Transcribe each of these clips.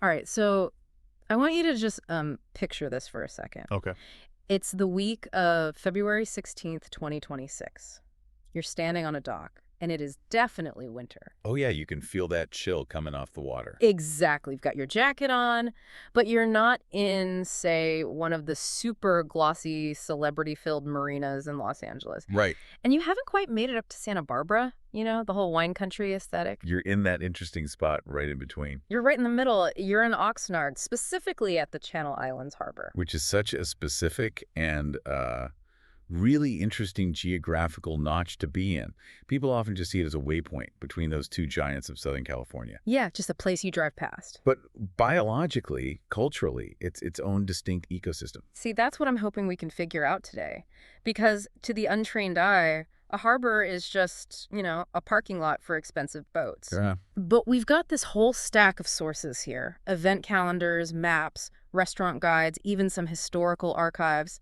All right, so I want you to just picture this for a second. Okay. It's the week of February 16th, 2026. You're standing on a dock, and it is definitely winter. Oh, yeah, you can feel that chill coming off the water. Exactly. You've got your jacket on, but you're not in, say, one of the super glossy, celebrity-filled marinas in Los Angeles. Right. And you haven't quite made it up to Santa Barbara, the whole wine country aesthetic. You're in that interesting spot right in between, You're right in the middle. You're in Oxnard, specifically at the Channel Islands Harbor. which is such a specific and really interesting geographical notch to be in. People often just see it as a waypoint between those two giants of Southern California. Yeah, just a place you drive past. But biologically, culturally, it's its own distinct ecosystem. See, that's what I'm hoping we can figure out today. Because to the untrained eye, a harbor is just, a parking lot for expensive boats. Yeah. But we've got this whole stack of sources here. Event calendars, maps, restaurant guides, even some historical archives.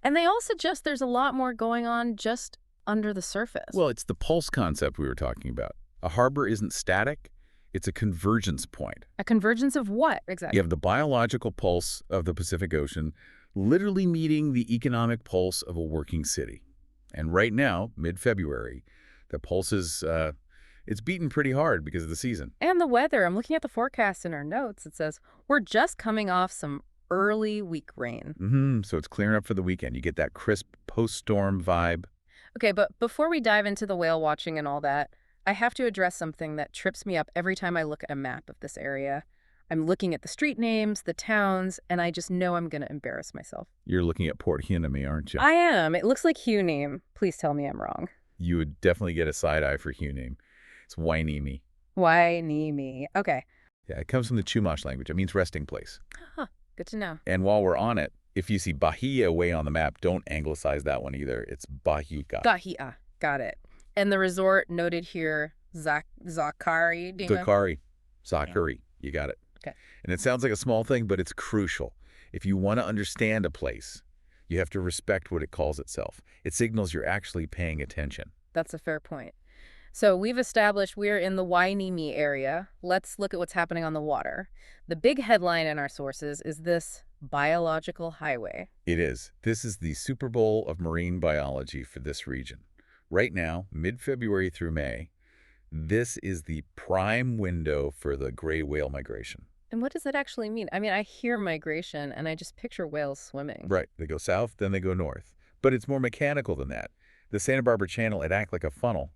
And they all suggest there's a lot more going on just under the surface. Well, it's the pulse concept we were talking about. A harbor isn't static. It's a convergence point. A convergence of what, exactly? You have the biological pulse of the Pacific Ocean literally meeting the economic pulse of a working city. And right now, mid-February, the pulse is, it's beating pretty hard because of the season. And the weather. I'm looking at the forecast in our notes. It says we're just coming off some early week rain. So it's clearing up for the weekend. You get that crisp post-storm vibe. Okay, but before we dive into the whale watching and all that, I have to address something that trips me up every time I look at a map of this area. I'm looking at the street names, the towns, and I just know I'm going to embarrass myself. You're looking at Port Hueneme, aren't you? I am. It looks like Hueneme. Please tell me I'm wrong. You would definitely get a side eye for Hueneme. It's Wainimi. Wainimi. Okay. Yeah, it comes from the Chumash language. It means resting place. Huh. Good to know. And while we're on it, if you see Bahia way on the map, don't anglicize that one either. It's Bahia. Bahia. Got it. And the resort noted here, Zakari. Zachary. You got it. Okay. And it sounds like a small thing, but it's crucial. If you want to understand a place, you have to respect what it calls itself. It signals you're actually paying attention. That's a fair point. So we've established we're in the Wainimi area. Let's look at what's happening on the water. The big headline in our sources is this biological highway. It is. This is the Super Bowl of marine biology for this region. Right now, mid-February through May, this is the prime window for the gray whale migration. And what does that actually mean? I mean, I hear migration, and I just picture whales swimming. Right. They go south, then they go north. But it's more mechanical than that. The Santa Barbara Channel, it acts like a funnel.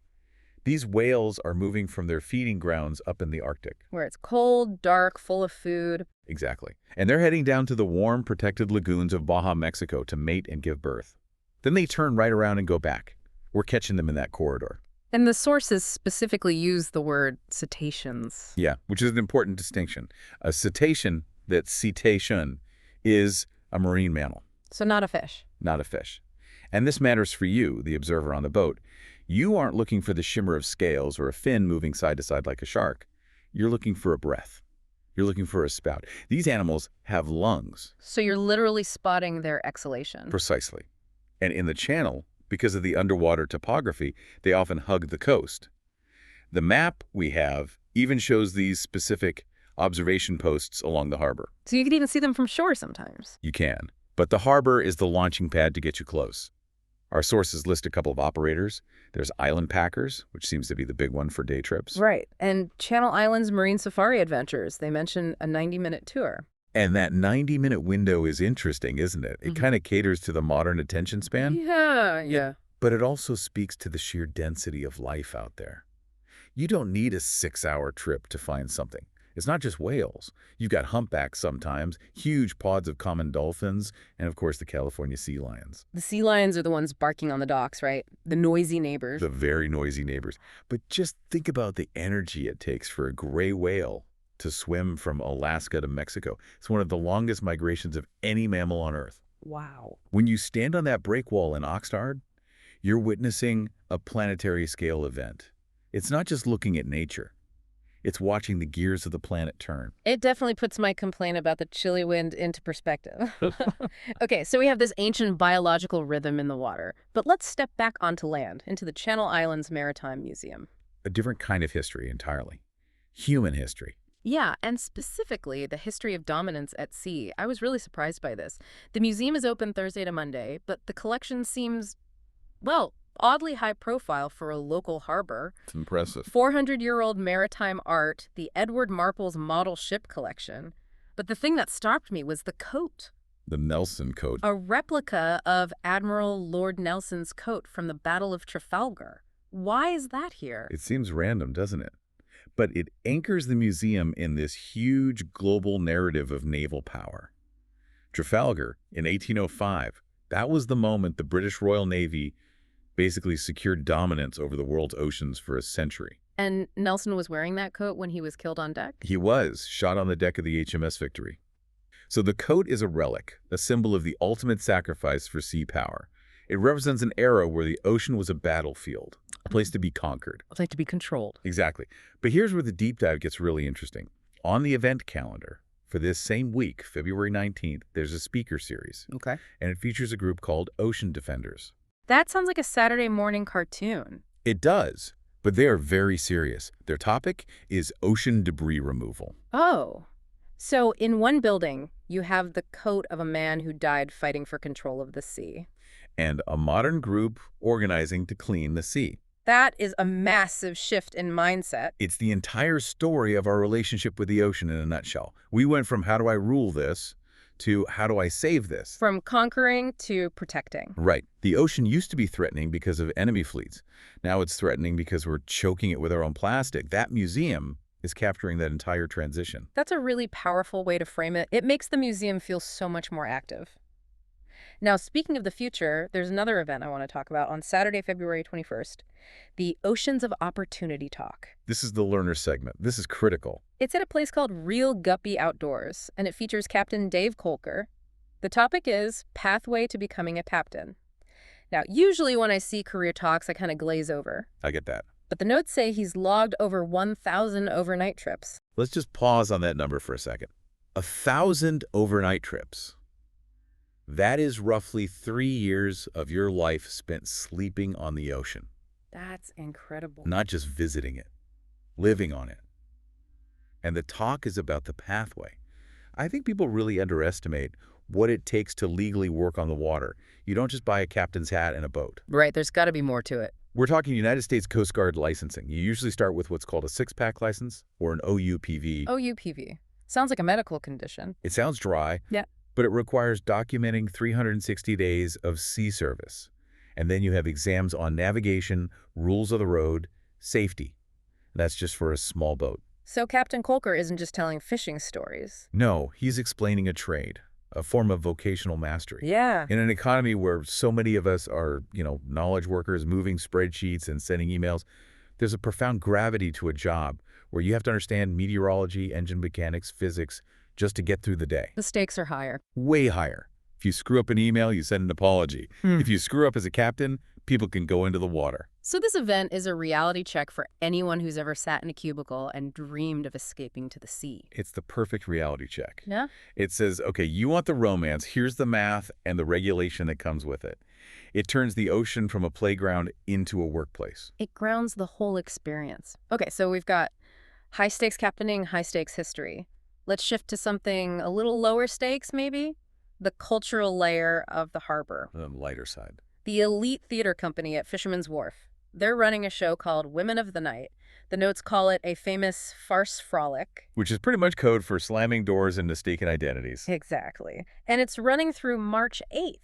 These whales are moving from their feeding grounds up in the Arctic. Where it's cold, dark, full of food. Exactly. And they're heading down to the warm, protected lagoons of Baja, Mexico to mate and give birth. Then they turn right around and go back. We're catching them in that corridor. And the sources specifically use the word cetaceans. Yeah, which is an important distinction. A cetacean, that cetacean, is a marine mammal. So not a fish. Not a fish. And this matters for you, the observer on the boat. You aren't looking for the shimmer of scales or a fin moving side to side like a shark. You're looking for a breath. You're looking for a spout. These animals have lungs. So you're literally spotting their exhalation. Precisely. And in the channel, because of the underwater topography, they often hug the coast. The map we have even shows these specific observation posts along the harbor. So you can even see them from shore sometimes. You can. But the harbor is the launching pad to get you close. Our sources list a couple of operators. There's Island Packers, which seems to be the big one for day trips. Right. And Channel Islands Marine Safari Adventures. They mention a 90-minute tour. And that 90-minute window is interesting, isn't it? It kind of caters to the modern attention span. Yeah. But it also speaks to the sheer density of life out there. You don't need a 6-hour trip to find something. It's not just whales. You've got humpbacks sometimes, huge pods of common dolphins, and of course the California sea lions. The sea lions are the ones barking on the docks, right? The noisy neighbors. The very noisy neighbors. But just think about the energy it takes for a gray whale to swim from Alaska to Mexico. It's one of the longest migrations of any mammal on Earth. Wow. When you stand on that breakwall in Oxnard, you're witnessing a planetary scale event. It's not just looking at nature. It's watching the gears of the planet turn. It definitely puts my complaint about the chilly wind into perspective. Okay, so we have this ancient biological rhythm in the water. But let's step back onto land, into the Channel Islands Maritime Museum. A different kind of history entirely. Human history. Yeah, and specifically the history of dominance at sea. I was really surprised by this. The museum is open Thursday to Monday, but the collection seems, well, oddly high profile for a local harbor. It's impressive. 400-year-old maritime art, the Edward Marple's model ship collection. But the thing that stopped me was the coat. The Nelson coat. A replica of Admiral Lord Nelson's coat from the Battle of Trafalgar. Why is that here? It seems random, doesn't it? But it anchors the museum in this huge global narrative of naval power. Trafalgar, in 1805, that was the moment the British Royal Navy basically secured dominance over the world's oceans for a century. And Nelson was wearing that coat when he was killed on deck? He was shot on the deck of the HMS Victory. So the coat is a relic, a symbol of the ultimate sacrifice for sea power. It represents an era where the ocean was a battlefield, a place to be conquered. I'd like to be controlled. Exactly. But here's where the deep dive gets really interesting. On the event calendar for this same week, February 19th, there's a speaker series. Okay. And it features a group called Ocean Defenders. That sounds like a Saturday morning cartoon. It does, but they are very serious. Their topic is ocean debris removal. Oh. So in one building, you have the coat of a man who died fighting for control of the sea. And a modern group organizing to clean the sea. That is a massive shift in mindset. It's the entire story of our relationship with the ocean in a nutshell. We went from how do I rule this to how do I save this? From conquering to protecting. Right. The ocean used to be threatening because of enemy fleets. Now it's threatening because we're choking it with our own plastic. That museum is capturing that entire transition. That's a really powerful way to frame it. It makes the museum feel so much more active. Now, speaking of the future, there's another event I want to talk about on Saturday, February 21st, the Oceans of Opportunity Talk. This is the learner segment. This is critical. It's at a place called Real Guppy Outdoors, and it features Captain Dave Kolker. The topic is Pathway to Becoming a Captain. Now, usually when I see career talks, I kind of glaze over. I get that. But the notes say he's logged over 1,000 overnight trips. Let's just pause on that number for a second. 1,000 overnight trips. That is roughly 3 years of your life spent sleeping on the ocean. That's incredible. Not just visiting it, living on it. And the talk is about the pathway. I think people really underestimate what it takes to legally work on the water. You don't just buy a captain's hat and a boat. Right, there's got to be more to it. We're talking United States Coast Guard licensing. You usually start with what's called a six-pack license or an OUPV. OUPV. Sounds like a medical condition. It sounds dry. Yeah. But it requires documenting 360 days of sea service. And then you have exams on navigation, rules of the road, safety. That's just for a small boat. So Captain Kolker isn't just telling fishing stories. No, he's explaining a trade, a form of vocational mastery. Yeah. In an economy where so many of us are, knowledge workers moving spreadsheets and sending emails, there's a profound gravity to a job where you have to understand meteorology, engine mechanics, physics, just to get through the day. The stakes are higher. Way higher. If you screw up an email, you send an apology. If you screw up as a captain, people can go into the water. So this event is a reality check for anyone who's ever sat in a cubicle and dreamed of escaping to the sea. It's the perfect reality check. Yeah? It says, okay, you want the romance, here's the math and the regulation that comes with it. It turns the ocean from a playground into a workplace. It grounds the whole experience. Okay, so we've got high-stakes captaining, high-stakes history. Let's shift to something a little lower stakes, maybe? The cultural layer of the harbor. The lighter side. The elite theater company at Fisherman's Wharf. They're running a show called Women of the Night. The notes call it a famous farce frolic. Which is pretty much code for slamming doors and mistaken identities. Exactly. And it's running through March 8th.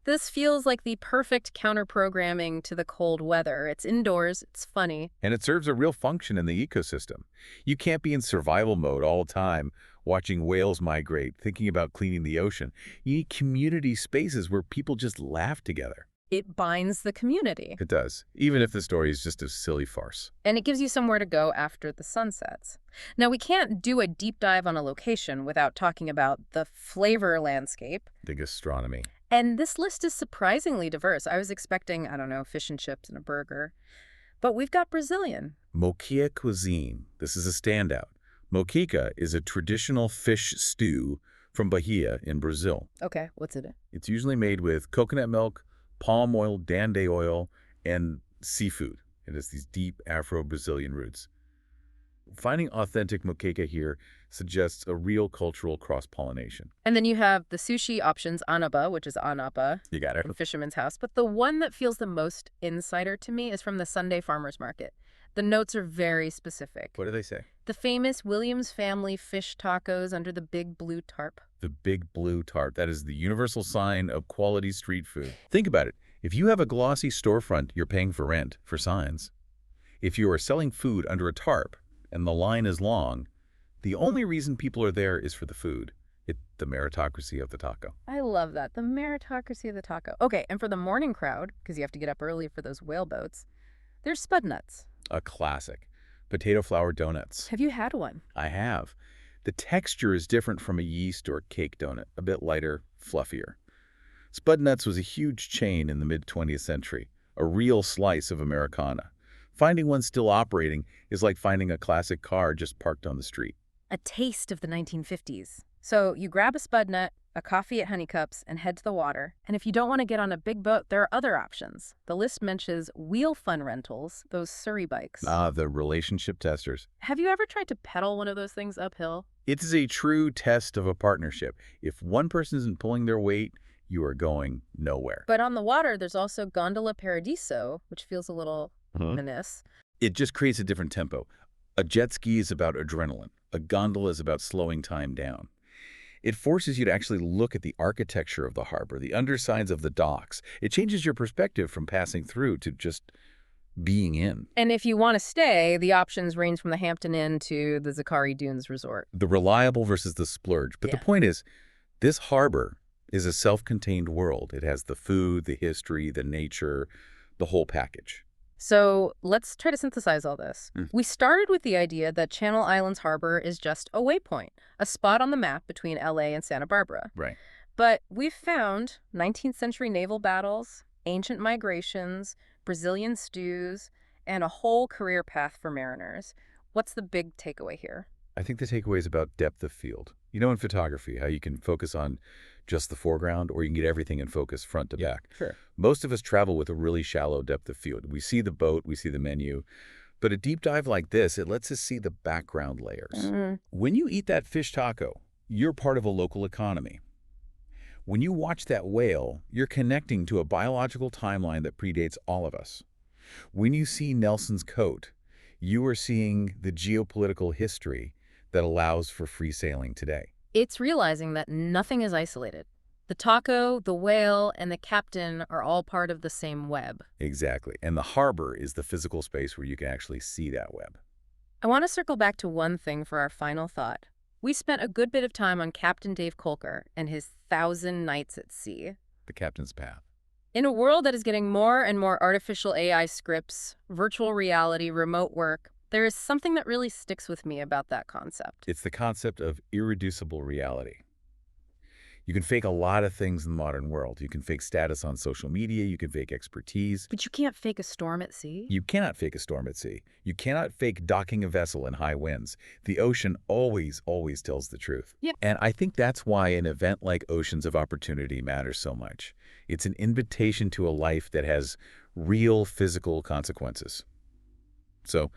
This feels like the perfect counter-programming to the cold weather. It's indoors, it's funny. And it serves a real function in the ecosystem. You can't be in survival mode all the time, watching whales migrate, thinking about cleaning the ocean. You need community spaces where people just laugh together. It binds the community. It does, even if the story is just a silly farce. And it gives you somewhere to go after the sun sets. Now, we can't do a deep dive on a location without talking about the flavor landscape. The gastronomy. And this list is surprisingly diverse. I was expecting, I don't know, fish and chips and a burger. But we've got Brazilian. Moqueca cuisine. This is a standout. Moqueca is a traditional fish stew from Bahia in Brazil. Okay, what's it in? It's usually made with coconut milk, palm oil, dande oil, and seafood. It has these deep Afro-Brazilian roots. finding authentic moqueca here suggests a real cultural cross-pollination. And then you have the sushi options, anaba, which is anapa You got it? from Fisherman's House. But the one that feels the most insider to me is from the Sunday Farmers Market. The notes are very specific. What do they say? The famous Williams family fish tacos under the big blue tarp. The big blue tarp. That is the universal sign of quality street food. Think about it. If you have a glossy storefront, you're paying for rent, for signs. If you are selling food under a tarp and the line is long, the only reason people are there is for the food. It's the meritocracy of the taco. I love that. The meritocracy of the taco. Okay, and for the morning crowd, because you have to get up early for those whale boats, there's spud nuts. A classic. Potato flour donuts. Have you had one? I have. The texture is different from a yeast or cake donut, a bit lighter, fluffier. Spud Nuts was a huge chain in the mid-20th century, a real slice of Americana. Finding one still operating is like finding a classic car just parked on the street. A taste of the 1950s. So you grab a spud nut, a coffee at Honeycups, and head to the water. And if you don't want to get on a big boat, there are other options. The list mentions wheel fun rentals, those Surrey bikes. Ah, the relationship testers. Have you ever tried to pedal one of those things uphill? It is a true test of a partnership. If one person isn't pulling their weight, you are going nowhere. But on the water, there's also Gondola Paradiso, which feels a little ominous. It just creates a different tempo. A jet ski is about adrenaline. A gondola is about slowing time down. It forces you to actually look at the architecture of the harbor, the undersides of the docks. It changes your perspective from passing through to just being in. And if you want to stay, the options range from the Hampton Inn to the Zachary Dunes Resort. The reliable versus the splurge. But the point is, this harbor is a self-contained world. It has the food, the history, the nature, the whole package. So let's try to synthesize all this. We started with the idea that Channel Islands Harbor is just a waypoint, a spot on the map between LA and Santa Barbara. Right. But we've found 19th century naval battles, ancient migrations, Brazilian stews, and a whole career path for mariners. What's the big takeaway here? I think the takeaway is about depth of field. You know, in photography, how you can focus on just the foreground, or you can get everything in focus front to back. Sure. Most of us travel with a really shallow depth of field. We see the boat, we see the menu, but a deep dive like this, it lets us see the background layers. When you eat that fish taco, you're part of a local economy. When you watch that whale, you're connecting to a biological timeline that predates all of us. When you see Nelson's coat, you are seeing the geopolitical history that allows for free sailing today. It's realizing that nothing is isolated. The taco, the whale, and the captain are all part of the same web. Exactly. And the harbor is the physical space where you can actually see that web. I want to circle back to one thing for our final thought. We spent a good bit of time on Captain Dave Kolker and his 1,000 Nights at Sea. The captain's path. In a world that is getting more and more artificial AI scripts, virtual reality, remote work, there is something that really sticks with me about that concept. It's the concept of irreducible reality. You can fake a lot of things in the modern world. You can fake status on social media. You can fake expertise. But you can't fake a storm at sea. You cannot fake a storm at sea. You cannot fake docking a vessel in high winds. The ocean always, always tells the truth. Yeah. And I think that's why an event like Oceans of Opportunity matters so much. It's an invitation to a life that has real physical consequences. So,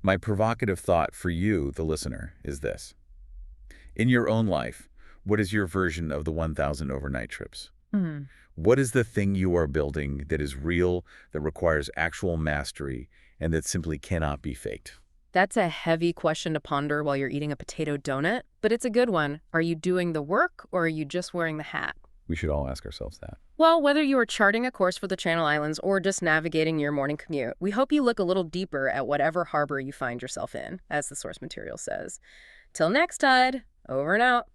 my provocative thought for you, the listener, is this. In your own life, what is your version of the 1,000 overnight trips? What is the thing you are building that is real, that requires actual mastery, and that simply cannot be faked? That's a heavy question to ponder while you're eating a potato donut, but it's a good one. Are you doing the work, or are you just wearing the hat? We should all ask ourselves that. Well, whether you are charting a course for the Channel Islands or just navigating your morning commute, we hope you look a little deeper at whatever harbor you find yourself in, as the source material says. Till next tide, over and out.